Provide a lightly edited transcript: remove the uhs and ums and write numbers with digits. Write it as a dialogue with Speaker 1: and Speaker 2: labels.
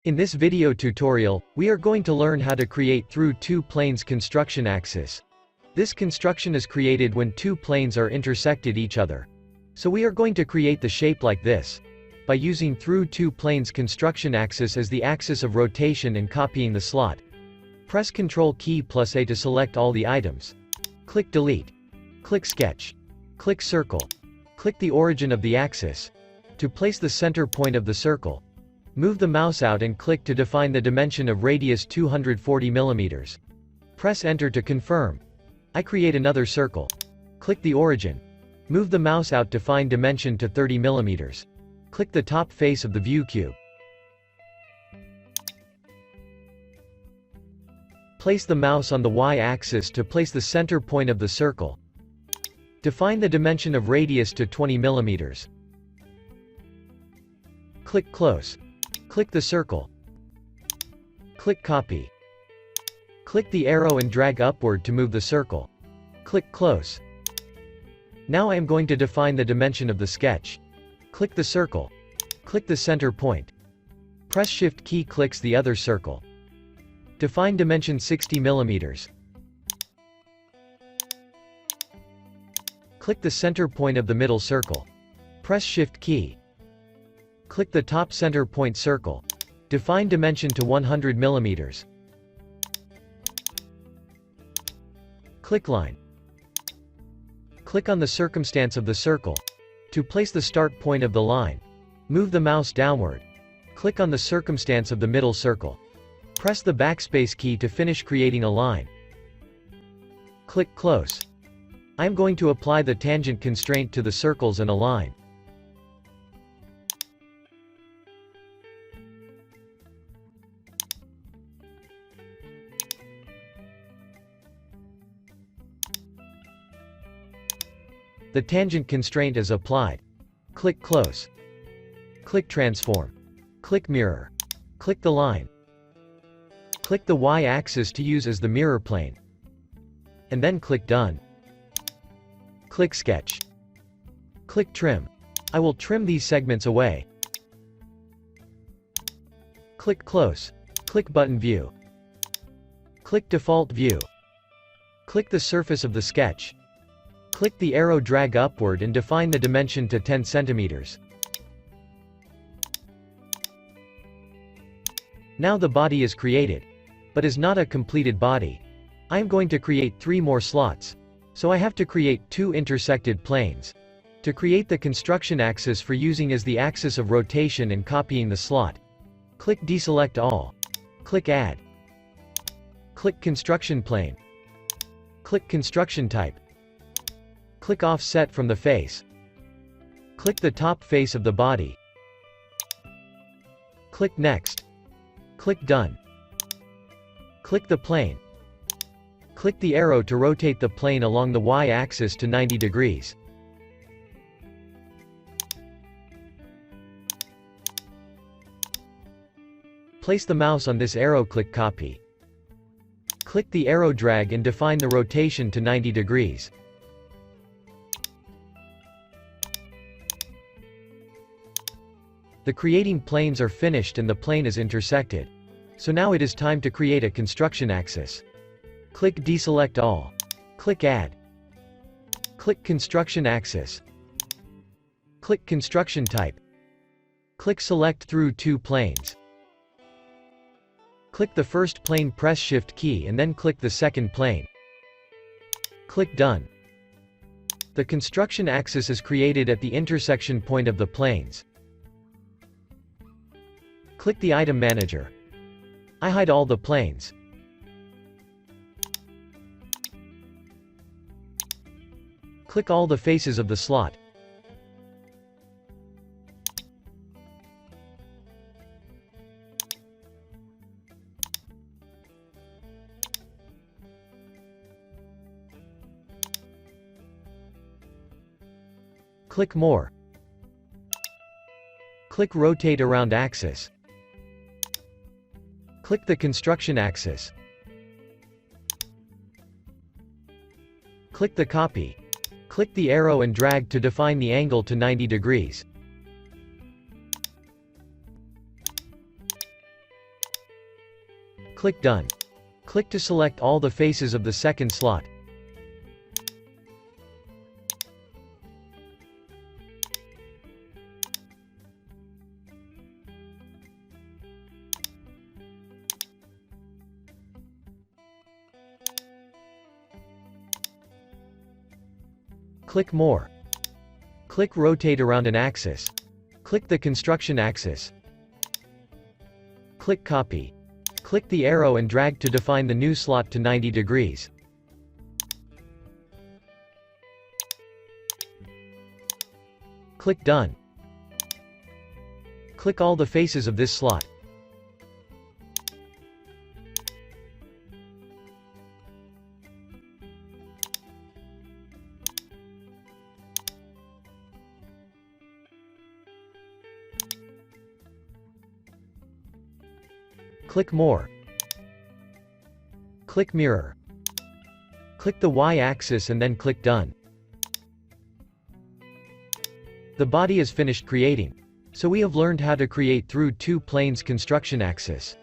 Speaker 1: In this video tutorial, we are going to learn how to create through two planes construction axis. This construction is created when two planes are intersected each other. So we are going to create the shape like this, by using through two planes construction axis as the axis of rotation and copying the slot. Press Ctrl key plus A to select all the items. Click Delete. Click Sketch. Click Circle. Click the origin of the axis. To place the center point of the circle, move the mouse out and click to define the dimension of radius 240 mm. Press Enter to confirm. I create another circle. Click the origin. Move the mouse out to find dimension to 30 mm. Click the top face of the view cube. Place the mouse on the y-axis to place the center point of the circle. Define the dimension of radius to 20 mm. Click Close. Click the circle. Click Copy. Click the arrow and drag upward to move the circle. Click Close. Now I am going to define the dimension of the sketch. Click the circle. Click the center point. Press Shift key clicks the other circle. Define dimension 60 mm. Click the center point of the middle circle. Press Shift key. Click the top center point circle. Define dimension to 100 mm. Click Line. Click on the circumstance of the circle. To place the start point of the line, move the mouse downward. Click on the circumstance of the middle circle. Press the backspace key to finish creating a line. Click Close. I am going to apply the tangent constraint to the circles and a line. The tangent constraint is applied. Click Close. Click Transform. Click Mirror. Click the line. Click the y-axis to use as the mirror plane. And then click Done. Click Sketch. Click Trim. I will trim these segments away. Click Close. Click Button View. Click Default View. Click the surface of the sketch. Click the arrow, drag upward and define the dimension to 10 cm. Now the body is created, but is not a completed body. I am going to create 3 more slots, so I have to create 2 intersected planes. To create the construction axis for using as the axis of rotation and copying the slot, click Deselect All. Click Add. Click Construction Plane. Click Construction Type. Click Offset from the face. Click the top face of the body. Click Next. Click Done. Click the plane. Click the arrow to rotate the plane along the y-axis to 90 degrees. Place the mouse on this arrow, click Copy. Click the arrow, drag and define the rotation to 90 degrees. The creating planes are finished and the plane is intersected. So now it is time to create a construction axis. Click Deselect All. Click Add. Click Construction Axis. Click Construction Type. Click Select through two planes. Click the first plane, press Shift key and then click the second plane. Click Done. The construction axis is created at the intersection point of the planes. Click the Item Manager. I hide all the planes. Click all the faces of the slot. Click More. Click Rotate Around Axis. Click the construction axis. Click the copy. Click the arrow and drag to define the angle to 90 degrees. Click Done. Click to select all the faces of the second slot. Click More. Click Rotate around an axis. Click the construction axis. Click Copy. Click the arrow and drag to define the new slot to 90 degrees. Click Done. Click all the faces of this slot. Click More. Click Mirror. Click the Y-axis and then click Done. The body is finished creating. So we have learned how to create through two planes construction axis.